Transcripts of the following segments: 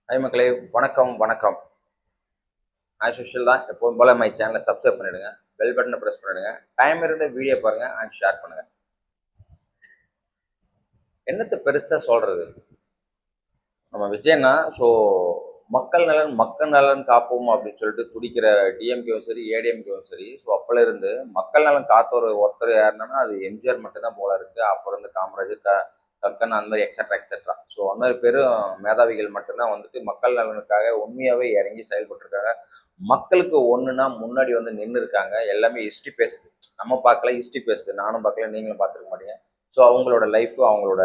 Hi மக்களே, வணக்கம் வணக்கம். ஆஸ் யூஷுவல் தான் எப்போதும் போல மை சேனலை சப்ஸ்கிரைப் பண்ணிடுங்க, பெல் பட்டனை ப்ரெஸ் பண்ணிடுங்க, டைம் இருந்த வீடியோ பாருங்க அண்ட் ஷேர் பண்ணுங்க. என்னத்தை பெருசாக சொல்றது? நம்ம விஜய்னா மக்கள் நலன் மக்கள் நலன் காப்போம் அப்படின்னு சொல்லிட்டு துடிக்கிற டிஎம்கேவும் சரி ஏடிஎம்கேவும் சரி. அப்பல இருந்து மக்கள் நலன் காத்த ஒருத்தர் யாருன்னா அது எம்ஜிஆர் மட்டும்தான் போல இருக்கு. அப்புறம் இருந்து காமராஜர், கக்கன், அந்த மாதிரி எக்ஸட்ரா எக்ஸட்ரா. அந்த மாதிரி பெரும் மேதாவிகள் மட்டும்தான் மக்கள் நலனுக்காக உண்மையாவே இறங்கி செயல்பட்டுருக்காங்க. மக்களுக்கு ஒண்ணுன்னா முன்னாடி நின்று இருக்காங்க. எல்லாமே ஹிஸ்ட்ரி பேசுது. நம்ம பார்க்கல, ஹிஸ்ட்ரி பேசுது. நானும் பார்க்கல, நீங்களும் பார்த்துருக்க மாட்டீங்க. அவங்களோட லைஃப், அவங்களோட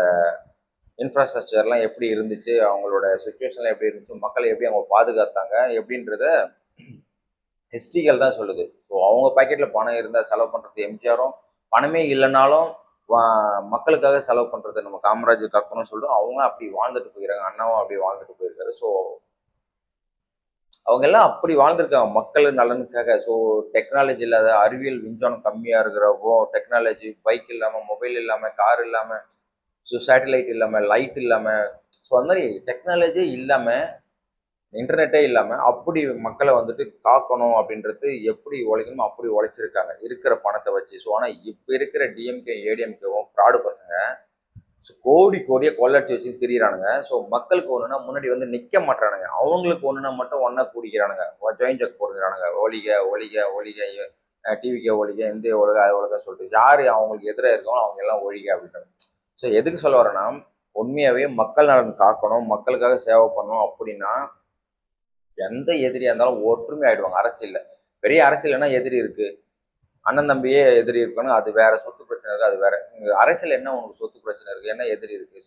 இன்ஃப்ராஸ்ட்ரக்சர்லாம் எப்படி இருந்துச்சு, அவங்களோட சுச்சுவேஷன்லாம் எப்படி இருந்துச்சு, மக்களை எப்படி அவங்க பாதுகாத்தாங்க எப்படின்றத ஹிஸ்ட்ரிகள் தான் சொல்லுது. அவங்க பாக்கெட்டில் பணம் இருந்தால் செலவு பண்ணுறது எம்ஜிஆரும், பணமே இல்லைனாலும் மக்களுக்காக செலவு பண்ணுறது நம்ம காமராஜர் காக்கணும்னு சொல்லிட்டு அவங்க அப்படி வாழ்ந்துட்டு போயிருக்காங்க. அண்ணாவும் அப்படி வாழ்ந்துட்டு போயிருக்காரு. அவங்க எல்லாம் அப்படி வாழ்ந்திருக்காங்க மக்கள் நலனுக்காக. டெக்னாலஜி இல்லாத, அறிவியல் விஞ்ஞானம் கம்மியாக இருக்கிறப்போ, டெக்னாலஜி பைக் இல்லாமல், மொபைல் இல்லாமல், கார் இல்லாமல், சேட்டலைட் இல்லாமல், லைட் இல்லாமல், அந்த மாதிரி டெக்னாலஜியே இல்லாமல், இன்டர்நெட்டே இல்லாமல் அப்படி மக்களை காக்கணும் அப்படின்றது எப்படி உழைக்கணுமோ அப்படி உழைச்சிருக்காங்க இருக்கிற பணத்தை வச்சு. ஆனால் இப்போ இருக்கிற டிஎம்கே ஏடிஎம்கேவும் ஃப்ராடு பசங்க கோடி கோடியை கொள்ளடிச்சு வச்சு திரியிறானுங்க. மக்களுக்கு ஒன்றுனா முன்னாடி நிற்க மாட்டானுங்க. அவங்களுக்கு ஒன்றுனா மட்டும் ஒன்றா கூடிக்கிறானுங்க, ஜாயின் ஜக் போடுறானுங்க. ஒழிக ஒழிக ஒழிக, டிவிக்கே ஒழிக, இந்திய ஒழுக அது ஒழுக சொல்லிட்டு யார் அவங்களுக்கு எதிராக இருக்கணும் அவங்க எல்லாம் ஒழிக அப்படின்றாங்க. எதுக்கு சொல்ல வரேன்னா, உண்மையாவே மக்கள் நலன் காக்கணும், மக்களுக்காக சேவை பண்ணணும் அப்படின்னா எந்த எதிரியா இருந்தாலும் ஒற்றுமை ஆயிடுவாங்க. அரசியல்ல பெரிய அரசியல்னா எதிரி இருக்கு, அண்ணன் தம்பியே எதிரி இருக்கணும், அது வேற. சொத்து பிரச்சனை இருக்கு, அது வேற. அரசியல் என்ன உங்களுக்கு சொத்து பிரச்சனை இருக்கு, என்ன எதிரி இருக்கு?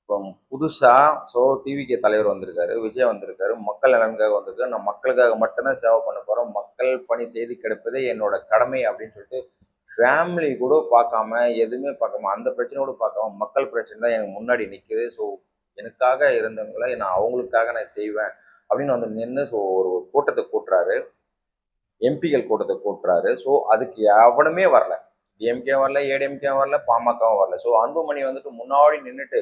இப்போ புதுசா டிவிக்கு தலைவர் வந்திருக்காரு, விஜய் வந்திருக்காரு, மக்கள் நலனுக்காக வந்திருக்காரு. நான் மக்களுக்காக மட்டும்தான் சேவை பண்ண போறோம், மக்கள் பணி செய்து கிடைப்பதே என்னோட கடமை அப்படின்னு சொல்லிட்டு ஃபேமிலி கூட பார்க்காம, எதுவுமே பார்க்காம, அந்த பிரச்சனை கூட பார்க்காம மக்கள் பிரச்சனை தான் எனக்கு முன்னாடி நிற்குது. எனக்காக இருந்தவங்களை நான் அவங்களுக்காக நான் செய்வேன் அப்படின்னு நின்று ஒரு கூட்டத்தை கூட்டுறாரு. எம்பிகள் கூட்டத்தை கூட்டுறாரு. அதுக்கு எவனுமே வரல. டிஎம்கே வரல, ஏடிஎம்கே வரல, பாமகவும் வரல. அன்புமணி முன்னாடி நின்றுட்டு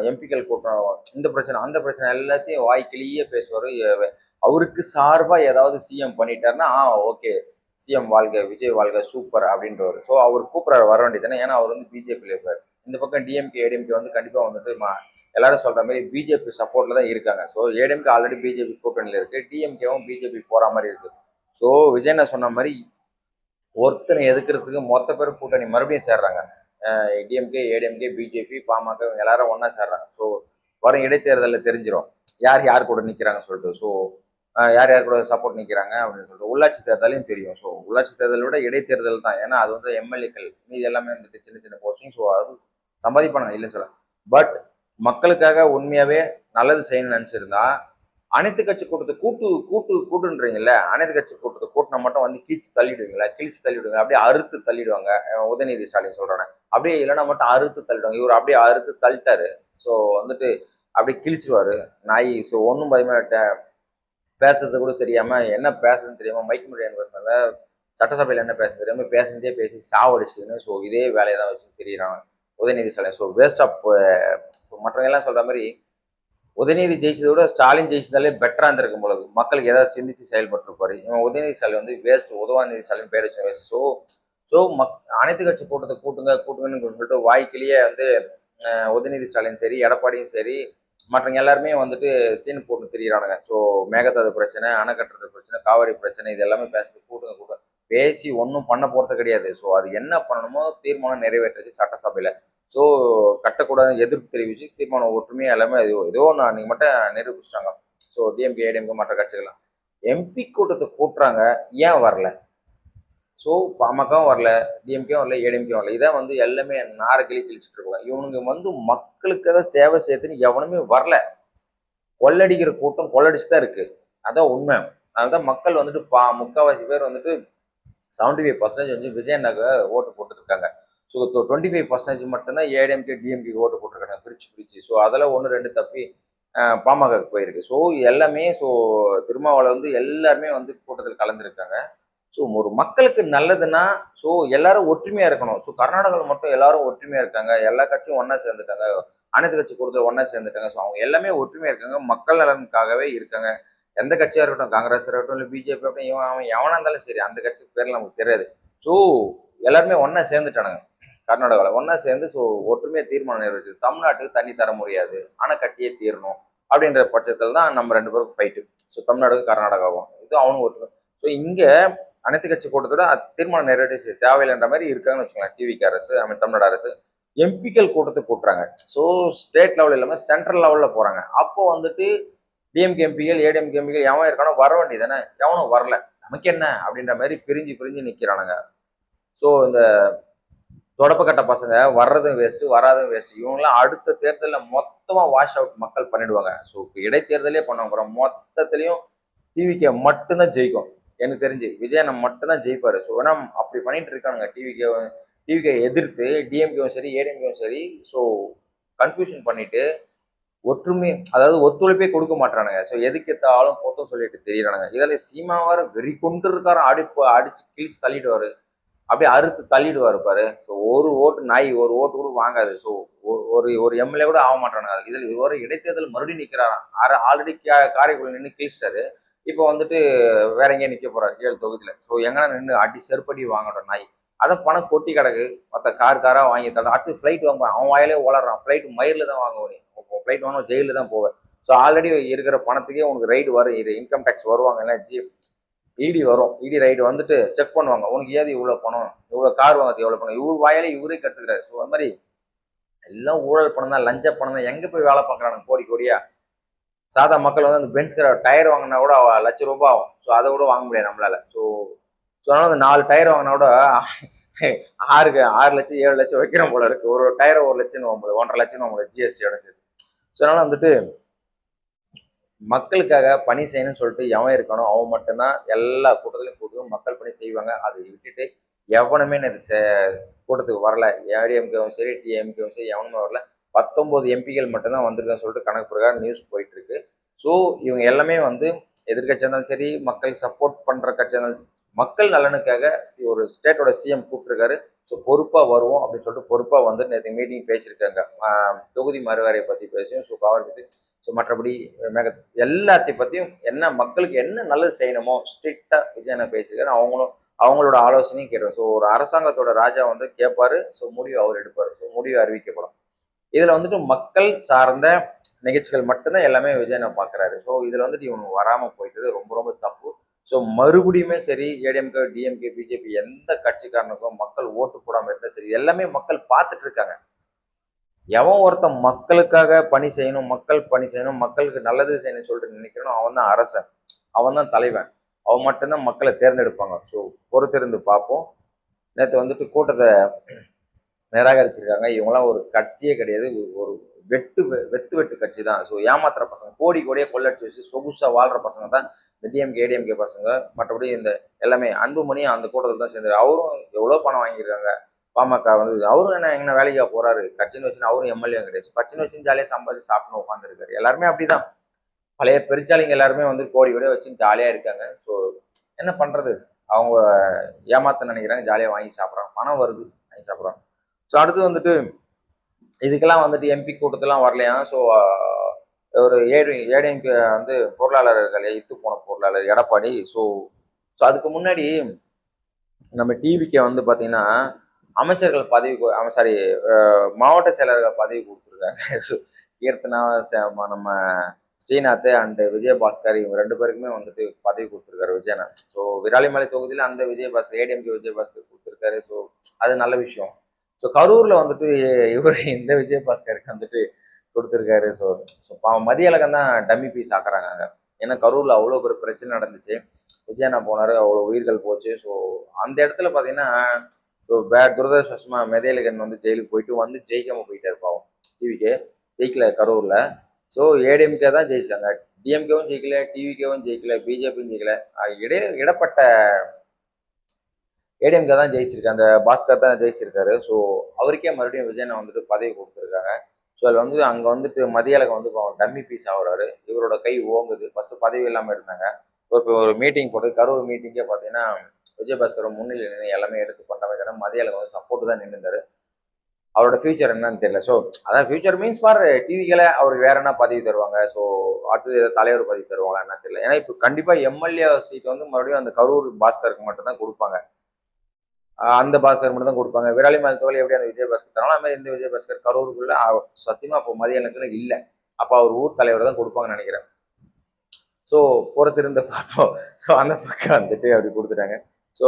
எம்பிக்கள் கூட்டம், இந்த பிரச்சனை அந்த பிரச்சனை எல்லாத்தையும் வாய்க்கிலேயே பேசுவார். அவருக்கு சார்பா ஏதாவது சிஎம் பண்ணிட்டாருன்னா ஓகே, சிஎம் வாழ்க, விஜய் வாழ்க, சூப்பர் அப்படின்றவர். அவர் கூப்பிட்றாரு வர வேண்டியது. ஏன்னா அவர் பிஜேபியில் இருப்பார். இந்த பக்கம் டிஎம்கே ஏடிஎம்கே கண்டிப்பா எல்லாரும் சொல்ற மாதிரி பிஜேபி சப்போர்ட்ல தான் இருக்காங்க. ஏடிஎம்கே ஆல்ரெடி பிஜேபி கூட்டணியில் இருக்கு, டிஎம்கேவும் பிஜேபி போற மாதிரி இருக்கு. விஜய் நான் சொன்ன மாதிரி ஒருத்தனை எதுக்குறதுக்கு மொத்த பேரும் கூட்டணி மறுபடியும் சேர்றாங்க. டிஎம்கே, ஏடிஎம்கே, பிஜேபி, பாமக இவங்க எல்லாரும் ஒன்றா சேர்றாங்க. வரும் இடைத்தேர்தலில் தெரிஞ்சிடும் யார் யார் கூட நிற்கிறாங்க சொல்லிட்டு. யார் யார் கூட சப்போர்ட் நிற்கிறாங்க அப்படின்னு சொல்லிட்டு உள்ளாட்சி தேர்தலையும் தெரியும். உள்ளாட்சி தேர்தலை விட இடைத்தேர்தல் தான். ஏன்னா அது எம்எல்ஏக்கள் மீது எல்லாமே சின்ன சின்ன போஸ்டிங். அது சம்பாதிப்பானுங்க, இல்லைன்னு சொல்ல. பட் மக்களுக்காக உண்மையாவே நல்லது செய்யணும்னு நினைச்சிருந்தா அனைத்து கட்சி கூட்டத்தை கூட்டுன்றீங்கல்ல, அனைத்து கட்சி கூட்டத்தை கூட்டினா மட்டும் கீழ்ச்சி தள்ளிடுவீங்களா? கிழிச்சு தள்ளிடுவாங்க, அப்படியே அறுத்து தள்ளிடுவாங்க. உதயநிதி ஸ்டாலின் சொல்றேன். அப்படியே இல்லைன்னா மட்டும் அறுத்து தள்ளிடுவாங்க. இவர் அப்படியே அறுத்து தள்ளிட்டாரு. அப்படியே கிழிச்சிருவாரு நாய். ஒன்றும் பயமா பேசுறது கூட தெரியாம, என்ன பேசுறதுன்னு தெரியாம, மைக் முன்னாடி பேசுனால சட்டசபையில் என்ன பேச தெரியாம பேசி சாவடிச்சுன்னு இதே வேலையை தான் வச்சு தெரியுறாங்க உதயநிதி ஸ்டாலின். Waste of. மற்றவங்க எல்லாம் சொல்ற மாதிரி உதயநிதி ஜெயிச்சதை விட ஸ்டாலின் ஜெயிச்சதாலே பெட்டரா இருந்திருக்கும் பொழுது மக்களுக்கு ஏதாவது சிந்திச்சு செயல்பட்டு இருப்பாரு. இவன் உதயநிதி ஸ்டாலின் வேஸ்ட், உதவாநிதி ஸ்டாலின் பேர் வச்சு வேஸ்ட். அனைத்து கட்சி கூட்டத்தை கூட்டுங்கன்னு சொல்லிட்டு வாய்க்கிலேயே உதயநிதி ஸ்டாலின் சரி, எடப்பாடியும் சரி, மற்றவங்க எல்லாருமே சீன் போட்டு திரியிறானுங்க. மேகதாது பிரச்சனை, அணை கட்டுறது பிரச்சனை, காவிரி பிரச்சனை, இது எல்லாமே கூட்டுங்க பேசி ஒன்றும் பண்ண போறது கிடையாது. அது என்ன பண்ணணுமோ தீர்மானம் நிறைவேற்றுச்சு சட்டசபையில. கட்டக்கூடாது எதிர்ப்பு தெரிவிச்சு தீர்மானம் ஒற்றுமையா எல்லாமே ஏதோ நீங்க மட்டும் நிரூபிச்சிட்டாங்க. டிஎம்கே ஏடிஎம்கே மற்ற கட்சிகள்லாம் எம்பி கூட்டத்தை கூட்டுறாங்க, ஏன் வரல? பாமகவும் வரல, டிஎம்கே வரல, ஏடிஎம்கே வரல. இதான் எல்லாமே நார கிழிச்சிட்டு இருக்காங்க. இவனுங்க மக்களுக்காக சேவை செய்யறதுன்னு எவனுமே வரல. கொள்ளடிக்கிற கூட்டம் கொள்ளடிச்சு தான் இருக்கு. அதான் உண்மை. அதனாலதான் மக்கள் முக்கால்வாசி பேர் 75% விஜய் அண்ணாக்கு ஓட்டு போட்டு இருக்காங்க. 25% மட்டும்தான் ஏடிஎம்கே டிஎம்கே ஓட்டு போட்டிருக்காங்க பிரிச்சு. அதில் 1-2 தப்பி பாமகக்கு போயிருக்கு. எல்லாமே திருமாவளவன் எல்லாருமே கூட்டத்தில் கலந்துருக்காங்க. ஸோ ஒரு மக்களுக்கு நல்லதுன்னா, ஸோ எல்லாரும் ஒற்றுமையா இருக்கணும். ஸோ கர்நாடகாவில் மட்டும் எல்லாரும் ஒற்றுமையா இருக்காங்க. எல்லா கட்சியும் ஒண்ணா சேர்ந்துட்டாங்க. அனைத்து கட்சி கூட்டத்துல ஒண்ணா சேர்ந்துட்டாங்க. ஸோ அவங்க எல்லாமே ஒற்றுமையா இருக்காங்க. மக்கள் நலனுக்காகவே இருக்காங்க. எந்த கட்சியா இருக்கட்டும், காங்கிரஸ் இருக்கட்டும், இல்ல பிஜேபி இருக்கட்டும், இவன் அவன் எவனா இருந்தாலும் சரி, அந்த கட்சி பேர்ல நமக்கு தெரியாது. ஸோ எல்லாருமே ஒண்ணா சேர்ந்துட்டானுங்க. கர்நாடகாவில் ஒண்ணா சேர்ந்து ஸோ ஒற்றுமையா தீர்மானம் நிறைவேற்று. தமிழ்நாட்டுக்கு தண்ணி தர முடியாது. ஆனா கட்டியே தீரணும். அப்படின்ற பட்சத்தில் தான் நம்ம 2 பேருக்கும் ஃபைட்டு. ஸோ தமிழ்நாடுக்கும் கர்நாடகாவும். இது அவனும் ஒற்றுமை. ஸோ இங்க அனைத்து கட்சி கூட்டத்தோட தீர்மானம் நிறைவேற்றி தேவையில்லைன்ற மாதிரி இருக்காங்கன்னு வச்சுக்கோங்களேன். டிவிக்கு அரசு, தமிழ்நாடு அரசு எம்பிக்கள் கூட்டத்துக்கு கூட்டுறாங்க. ஸோ ஸ்டேட் லெவல் இல்லாமல் சென்ட்ரல் லெவலில் போறாங்க. அப்போ வந்துட்டு டிஎம்கே எம்பிகள், ஏடிஎம்கே எம்பிகள் எவன் இருக்கானோ வர வேண்டியதானே, எவனும் வரல. நமக்கு என்ன அப்படின்ற மாதிரி பிரிஞ்சு பிரிஞ்சு நிற்கிறானுங்க. ஸோ இந்த தொடப்பக்கட்ட பசங்க வர்றதும் வேஸ்ட், வராதும் வேஸ்ட். இவங்கெல்லாம் அடுத்த தேர்தலில் மொத்தமா வாஷ் அவுட் மக்கள் பண்ணிடுவாங்க. ஸோ இடைத்தேர்தலே பண்ண போறோம். மொத்தத்திலையும் டிவிக்கே மட்டும்தான் ஜெயிக்கும். எனக்கு தெரிஞ்சு விஜயண்ணன் மட்டும்தான் ஜெயிப்பாரு. ஸோ ஏன்னா அப்படி பண்ணிட்டு இருக்கானுங்க. டிவிக்கே எதிர்த்து டிஎம்கேவும் சரி, ஏடிஎம்கேவும் சரி, ஸோ கன்ஃபியூஷன் பண்ணிட்டு ஒற்றுமை, அதாவது ஒத்துழைப்பே கொடுக்க மாட்டானுங்க. ஸோ எதுக்கு எத்தாலும் போத்தும் சொல்லிட்டு தெரியறானுங்க. இதில் சீமாவார வெறி கொண்டு இருக்காரு. அடிச்சு கிழிச்சு தள்ளிடுவாரு. அப்படியே அறுத்து தள்ளிடுவாரு பாரு. ஸோ ஒரு ஓட்டு நாய் ஒரு ஓட்டு கூட வாங்காது. ஸோ ஒரு ஒரு எம்எல்ஏ கூட ஆக மாட்டானுங்க. இதில் இது ஒரு இடைத்தேர்தல் மறுபடியும் நிற்கிறாராம். ஆல்ரெடி காரைக்குள்ள நின்று கிழிச்சிட்டாரு. இப்போ வந்துட்டு வேற எங்கேயும் நிற்க போறாரு 7 தொகுதியில. ஸோ எங்கன்னா நின்று அடி செருப்படி வாங்கட்டும் நாய். அதை பணம் கொட்டி கிடக்கு. மற்ற காரா வாங்கி தர அடுத்து ஃபிளைட் வாங்குவான். அவன் வாயிலே உளறான். ஃபிளைட் மயிரில் தான் வாங்குவேன். ஃபிளைட் வாங்கணும் ஜெயிலில் தான் போவேன். ஸோ ஆல்ரெடி இருக்கிற பணத்துக்கே உனக்கு ரைடு வரும். இது இன்கம் டேக்ஸ் வருவாங்க. இல்லை இடி வரும். இடி ரைடு வந்துட்டு செக் பண்ணுவாங்க. உனக்கு ஏது இவ்வளோ பணம், இவ்வளோ கார் வாங்கிறது எவ்வளோ பணம், இவர் வாயிலே இவரே கற்றுக்கிறாரு. ஸோ அது மாதிரி எல்லாம் ஊழல் பணம் தான், லஞ்ச பணம் தான். எங்கே போய் வேலை பார்க்குறானுங்க கோடி கோடியா. சாதா மக்கள் வந்து அந்த பென்ஸ் டயர் வாங்கினா கூட ₹1,00,000 ஆகும். ஸோ அதை கூட வாங்க முடியாது நம்மளால. ஸோ ஸோ அதனால அந்த 4 டயர் வாங்கினா கூட 6 லட்சம் 7 லட்சம் வைக்கிறோம் போல இருக்கு. ஒரு டயரை 1,00,000 வாங்கும்போது 1,50,000 வாங்கும்போது ஜிஎஸ்டியோட சேர்த்து. ஸோ அதனால வந்துட்டு மக்களுக்காக பணி செய்யணும்னு சொல்லிட்டு எவன் இருக்கணும் அவன் மட்டும்தான் எல்லா கூட்டத்திலையும் கூட்டு மக்கள் பணி செய்வாங்க. அதை விட்டுட்டு எவனுமே நேற்று கூட்டத்துக்கு வரல. ஏடிஎம்கேவும் சரி, டிஎம்கேவும் சரி, எவனுமே வரல. 19 எம்பிகள் மட்டும்தான் வந்திருக்குன்னு சொல்லிட்டு கணக்கு பிரகாரம் நியூஸ் போயிட்டு இருக்கு. ஸோ இவங்க எல்லாமே வந்து எதிர்கட்சியாக இருந்தாலும் சரி, மக்கள் சப்போர்ட் பண்ற கட்சியாக இருந்தாலும் மக்கள் நலனுக்காக ஒரு ஸ்டேட்டோட சிஎம் கூப்பிட்டுருக்காரு. ஸோ பொறுப்பாக வருவோம் அப்படின்னு சொல்லிட்டு பொறுப்பாக வந்து நேற்று மீட்டிங் பேசியிருக்காங்க. தொகுதி மறுவாரியை பற்றி பேசியும், ஸோ கவர் பற்றி, ஸோ மற்றபடி எல்லாத்தையும் பற்றியும் என்ன மக்களுக்கு என்ன நல்லது செய்யணுமோ ஸ்ட்ரிக்டாக விஜயனை பேசியிருக்காரு. அவங்களோட ஆலோசனையும் கேட்பார். ஸோ ஒரு அரசாங்கத்தோட ராஜா வந்து கேட்பாரு. ஸோ முடிவு அவர் எடுப்பார். ஸோ முடிவு அறிவிக்கப்படும். இதில் வந்துட்டு மக்கள் சார்ந்த நிகழ்ச்சிகள் மட்டும்தான் எல்லாமே விஜயனை பார்க்குறாரு. ஸோ இதில் வந்துட்டு இவங்க வராமல் போயிட்டது ரொம்ப ரொம்ப தப்பு. ஸோ மறுபடியுமே சரி, ஏடிஎம்கே, டிஎம்கே, பிஜேபி எந்த கட்சிக்காரனுக்கும் மக்கள் ஓட்டு போடாமல் இருந்தால் சரி, எல்லாமே மக்கள் பார்த்துட்டு இருக்காங்க. எவன் ஒருத்தன் மக்களுக்காக பணி செய்யணும், மக்கள் பணி செய்யணும், மக்களுக்கு நல்லது செய்யணும்னு சொல்லிட்டு நினைக்கிறோம், அவன் தான் அரசன், அவன் தான் தலைவன், அவன் மட்டும்தான் மக்களை தேர்ந்தெடுப்பாங்க. ஸோ பொறுத்திருந்து பார்ப்போம். நேற்று வந்துட்டு கூட்டத்தை நிராகரிச்சிருக்காங்க. இவங்களாம் ஒரு கட்சியே கிடையாது. ஒரு வெட்டு கட்சி தான். ஸோ ஏமாத்துற பசங்க, கோடி கோடியே கொள்ளடிச்சு வச்சு சொகுசா வாழ்ற பசங்க தான் இந்த டிஎம்கே, ஏடிஎம்கே பசங்க. மற்றபடி இந்த எல்லாமே அன்புமணியும் அந்த கூட்டத்தில் தான் சேர்ந்தாரு. அவரும் எவ்வளோ பணம் வாங்கியிருக்காங்க. பாமக வந்து அவரும் என்ன வேலைக்கா போறாரு, கட்சின்னு வச்சுன்னு அவரும் எம்எல்ஏ கிடையாது. கட்சின்னு வச்சுன்னு ஜாலியாக சம்பாதிச்சு சாப்பிட்டு உட்காந்துருக்காரு. எல்லாருமே அப்படிதான். பழைய பெருச்சாலிங்க எல்லாருமே வந்து கோடி கோடியே வச்சுன்னு ஜாலியா இருக்காங்க. ஸோ என்ன பண்றது, அவங்க ஏமாத்த நினைக்கிறாங்க, ஜாலியாக வாங்கி சாப்பிட்றாங்க. பணம் வருது, வாங்கி சாப்பிட்றாங்க. ஸோ அடுத்து வந்துட்டு இதுக்கெல்லாம் வந்துட்டு எம்பி கூட்டத்தெல்லாம் வரலையா. ஸோ ஒரு ஏடிஎம்கே வந்து பொருளாளர்கள் இத்து போன பொருளாளர் எடப்பாடி. ஸோ ஸோ அதுக்கு முன்னாடி நம்ம டிவிக்கு வந்து பார்த்தீங்கன்னா அமைச்சர்கள் பதவி, சாரி, மாவட்ட செயலர்கள் பதவி கொடுத்துருக்காங்க. ஸோ கீர்த்தனா, நம்ம ஸ்ரீநாத் அண்ட் விஜயபாஸ்கர் இவங்க 2 பேருக்குமே வந்துட்டு பதவி கொடுத்துருக்காரு விஜயநாத். ஸோ விராலிமலை தொகுதியில் அந்த விஜயபாஸ்கர், ஏடிஎம்கே விஜயபாஸ்கர் கொடுத்துருக்காரு. ஸோ அது நல்ல விஷயம். ஸோ கரூர்ல வந்துட்டு இவர் இந்த விஜயபாஸ்கருக்கு வந்துட்டு கொடுத்துருக்காரு. ஸோ ஸோ மதிய அழகம் தான் டம்மி பீஸ் ஆக்குறாங்க. ஏன்னா கரூர்ல அவ்வளோ ஒரு பிரச்சனை நடந்துச்சு. விஜயண்ணா போனாரு, அவ்வளோ உயிர்கள் போச்சு. ஸோ அந்த இடத்துல பார்த்தீங்கன்னா ஸோ துரதிருஷ்டவசமா மெதையழகன் வந்து ஜெயிலுக்கு போயிட்டு வந்து ஜெயிக்காம போயிட்டாரு பாவம். டிவிக்கே ஜெயிக்கல கரூர்ல. ஸோ ஏடிஎம்கே தான் ஜெயிச்சாங்க. டிஎம்கேவும் ஜெயிக்கல, டிவிகேவும் ஜெயிக்கல, பிஜேபியும் ஜெயிக்கல. இடப்பட்ட ஏடிஎம்கே தான் ஜெயிச்சிருக்கு. அந்த பாஸ்கர் தான் ஜெயிச்சிருக்காரு. ஸோ அவருக்கே மறுபடியும் விஜயனை வந்துட்டு பதவி கொடுத்துருக்காங்க. ஸோ அதில் வந்து அங்கே வந்துட்டு மதியழகம் வந்து டம்மி பீஸ் ஆகுறாரு. இவரோட கை ஓங்குது. ஃபர்ஸ்ட் பதவி இல்லாமல் இருந்தாங்க. இப்போ ஒரு மீட்டிங் போட்டு கரூர் மீட்டிங்கே பார்த்தீங்கன்னா விஜயபாஸ்கர் முன்னிலை நின்று எல்லாமே எடுத்து பண்ணுற மாதிரி மதியாளுக்கு வந்து சப்போர்ட் தான் நின்றுந்தாரு. அவரோட ஃபியூச்சர் என்னன்னு தெரியல. ஸோ அதான் ஃபியூச்சர் மீன்ஸ் ஃபார் டிவிகளை அவருக்கு வேற என்ன பதவி தருவாங்க, ஸோ அடுத்தது ஏதாவது தலைவர் பதவி தருவாங்களா என்ன தெரியல. ஏன்னா இப்போ கண்டிப்பாக எம்எல்ஏ சீட் வந்து மறுபடியும் அந்த கரூர் பாஸ்கருக்கு மட்டும் தான் கொடுப்பாங்க. அந்த பாஸ்கர் மட்டும் தான் கொடுப்பாங்க. விராலிமலை தோழி எப்படி அந்த விஜயபாஸ்கர் தராங்களோ அது மாதிரி இந்த விஜயபாஸ்கர் கரூருக்குள்ள சத்தியமா அப்போ மதியானுக்குன்னு இல்லை. அப்போ அவர் ஊர் தலைவர் தான் கொடுப்பாங்கன்னு நினைக்கிறேன். ஸோ பொறுத்திருந்து பார்ப்போம். ஸோ அந்த பக்கம் வந்துட்டு அப்படி கொடுத்துட்டாங்க. ஸோ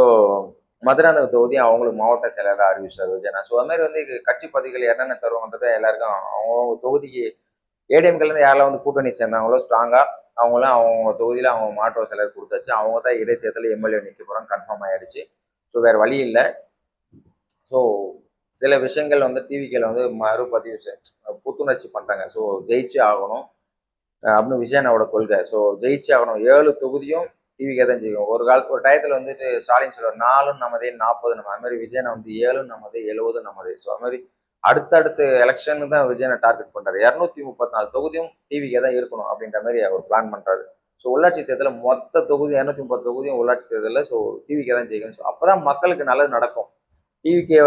மதுராந்த தொகுதியும் அவங்களுக்கு மாவட்ட செயலாளராக அறிவிச்சார் விஜயனா. ஸோ அது மாதிரி வந்து கட்சி பதவிகள் என்னென்ன தருவாங்கன்றதை எல்லாருக்கும் அவங்க தொகுதிக்கு ஏடிஎம்கேலேருந்து யாரெல்லாம் வந்து கூட்டணி சேர்ந்தாங்களோ ஸ்ட்ராங்காக அவங்களாம் அவங்க தொகுதியில் அவங்க மாவட்ட செயலர் கொடுத்தாச்சு. அவங்க தான் இடைத்தேர்தலில் எம்எல்ஏ நிற்க போகிறாங்க, கன்ஃபார்ம் ஆயிடுச்சு. ஸோ வேறு வழி இல்லை. ஸோ சில விஷயங்கள் வந்து டிவிக்கில் வந்து மறுபதிவு புத்துணர்ச்சி பண்ணுறாங்க. ஸோ ஜெயிச்சு ஆகணும் அப்படின்னு விஜயனாவோட கொள்கை. ஸோ ஜெயிச்சு ஆகணும். 7 தொகுதியும் டிவிக்கே தான் ஜெயிக்கும். ஒரு டயத்தில் வந்துட்டு ஸ்டாலின் சொல்லுவார் 4 நமதே 40 நம்ம. அது மாதிரி விஜயனா வந்து 7 நமதே 70 நமதே. ஸோ அது மாதிரி அடுத்தடுத்த எலெக்ஷனுக்கு தான் விஜயனை டார்கெட் பண்றாரு. 234 தொகுதியும் டிவிக்கே தான் இருக்கணும் அப்படின்ற மாதிரி அவர் பிளான் பண்றாரு. ஸோ உள்ளாட்சி தேர்தலில் மொத்த தொகுதி 230 தொகுதியும் உள்ளாட்சி தேர்தலில் ஸோ டிவிக்கே தான் ஜெயிக்கணும். ஸோ அப்போதான் மக்களுக்கு நல்லது நடக்கும். டிவிக்கே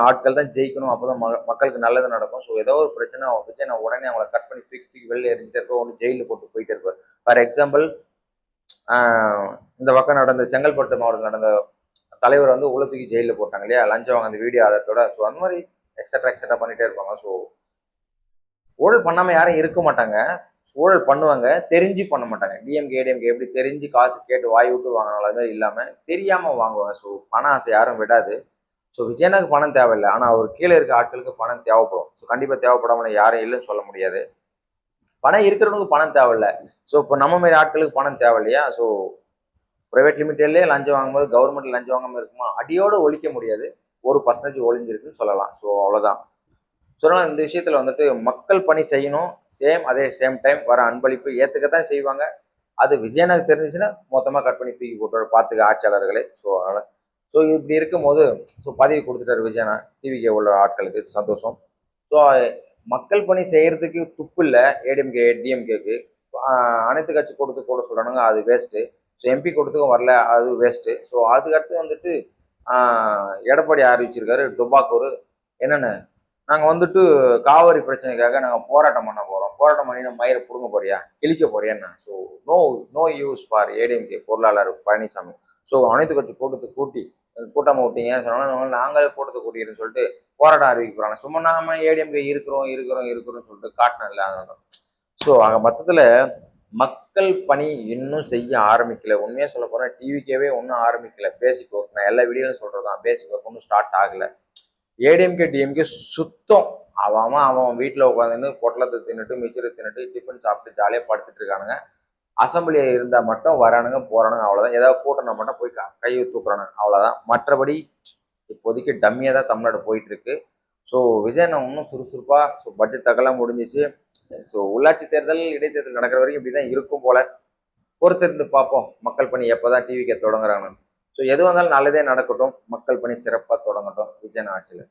ஆட்கள் தான் ஜெயிக்கணும். அப்போதான் மக்களுக்கு நல்லது நடக்கும். ஸோ ஏதோ ஒரு பிரச்சனை விஜயனை உடனே அவங்கள கட் பண்ணி தூக்கி வெளில எரிஞ்சிட்டே இருப்போம், ஒன்று ஜெயிலில் போட்டு போயிட்டே இருப்பார். ஃபார் எக்ஸாம்பிள் இந்த பக்கம் நடந்த செங்கல்பட்டு மாவட்டத்தில் நடந்த தலைவர் வந்து உள்ள தூக்கி ஜெயிலில் போட்டாங்க இல்லையா, லஞ்சம் வாங்க அந்த வீடியோ ஆதாரத்தோட. ஸோ அந்த மாதிரி எக்ஸட்ரா பண்ணிட்டே இருப்பாங்க. ஸோ ஊழல் பண்ணாமல் யாரும் இருக்க மாட்டாங்க. ஊழல் பண்ணுவாங்க, தெரிஞ்சு பண்ண மாட்டாங்க. டிஎம்கே ஏடிஎம்கே எப்படி தெரிஞ்சு காசு கேட்டு வாய் விட்டு வாங்கினாலும் அது மாதிரி இல்லாமல் தெரியாமல் வாங்குவாங்க. ஸோ பண ஆசை யாரும் விடாது. ஸோ விஜயனுக்கு பணம் தேவையில்லை, ஆனால் அவர் கீழே இருக்க ஆட்களுக்கு பணம் தேவைப்படும். ஸோ கண்டிப்பாக தேவைப்படாமல் யாரும் இல்லைன்னு சொல்ல முடியாது. பணம் இருக்கிறவனுக்கு பணம் தேவையில்லை. ஸோ இப்போ நம்ம மாதிரி ஆட்களுக்கு பணம் தேவை இல்லையா. ஸோ ப்ரைவேட் லிமிட்டட்லேயே லஞ்சம் வாங்கும்போது கவர்மெண்ட் லஞ்சம் வாங்காமல் இருக்குமா? அடியோடு ஒழிக்க முடியாது, 1% ஒழிஞ்சிருக்குன்னு சொல்லலாம். ஸோ அவ்வளோதான். ஸோ இந்த விஷயத்தில் வந்துட்டு மக்கள் பணி செய்யணும். அதே சேம் டைம் வர அன்பளிப்பு ஏற்றுக்கத்தான் செய்வாங்க. அது விஜயனுக்கு தெரிஞ்சுச்சுன்னா மொத்தமாக கட் பண்ணி தூக்கி போட்டு பார்த்துக்க ஆட்சியாளர்களே. ஸோ அதனால் ஸோ இப்படி இருக்கும்போது ஸோ பதவி கொடுத்துட்டாரு விஜயனா. டிவிக்கே உள்ள ஆட்களுக்கு சந்தோஷம். ஸோ மக்கள் பணி செய்யறதுக்கு துப்பு இல்லை ஏடிஎம்கே டிஎம்கேக்கு. அனைத்து கட்சி கொடுத்து கூட சொல்கிறானுங்க, அது வேஸ்ட்டு. ஸோ எம்பி கொடுத்துக்கும் வரல, அது வேஸ்ட்டு. ஸோ அதுக்கடுத்து வந்துட்டு எடப்பாடி அறிவிச்சிருக்காரு டுபாக்கூர் என்னென்னு, நாங்கள் வந்துட்டு காவிரி பிரச்சனைக்காக நாங்கள் போராட்டம் பண்ண போகிறோம். போராட்டம் பண்ணி நம்ம மயிரை பிடுங்க போறியா, கிழிக்க போறியான்னு. So no use for ADMK பொருளாளர் பழனிசாமி. ஸோ அனைத்து கட்சி கூட்டி கூட்டமாக விட்டீங்க சொன்னாலும் நாங்களே கூட்டத்தை கூட்டிக்கிறேன்னு சொல்லிட்டு போராட்டம் அறிவிக்க போகிறாங்க. சும்மா நாம ஏடிஎம்கே இருக்கிறோம்னு சொல்லிட்டு காட்டினல. ஸோ ஆக மொத்தத்தில் மக்கள் பணி இன்னும் செய்ய ஆரம்பிக்கல. உண்மையாக சொல்ல போனால் டிவிக்கேவே ஒன்றும் ஆரம்பிக்கல. பேசிக் ஒர்க் நான் எல்லா வீடியோவும் சொல்கிறது தான், பேசிக் ஒர்க் ஒன்றும் ஸ்டார்ட் ஆகலை. ஏடிஎம்கே டிஎம்கே சுத்தம் அவன் வீட்டில் உட்காந்துன்னு பொட்டலத்தை தின்னுட்டு மிச்சரை தின்னுட்டு டிஃபன் சாப்பிட்டு ஜாலியாக படுத்துட்டு இருக்கானுங்க. அசம்பிளி இருந்தால் மட்டும் வரானுங்க போறானுங்க, அவ்வளோதான். ஏதாவது கூட்டணும் மட்டும் போய் கையை தூக்குறானுங்க, அவ்வளோதான். மற்றபடி இப்போதைக்கு டம்மியாக தான் தமிழ்நாடு போயிட்டு இருக்கு. ஸோ விஜயன் இன்னும் சுறுசுறுப்பாக ஸோ பட்ஜெட் தகவலாம் முடிஞ்சிச்சு. ஸோ உள்ளாட்சி தேர்தல் இடைத்தேர்தல் நடக்கிற வரைக்கும் இப்படி தான் இருக்கும் போல. பொறுத்திருந்து பார்ப்போம் மக்கள் பணி எப்போதான் டிவிக்கே தொடங்குறாங்கன்னு. ஸோ எது வந்தாலும் நல்லதே நடக்கட்டும், மக்கள் பணி சிறப்பாக தொடங்கட்டும் விஜயன் ஆட்சியில்.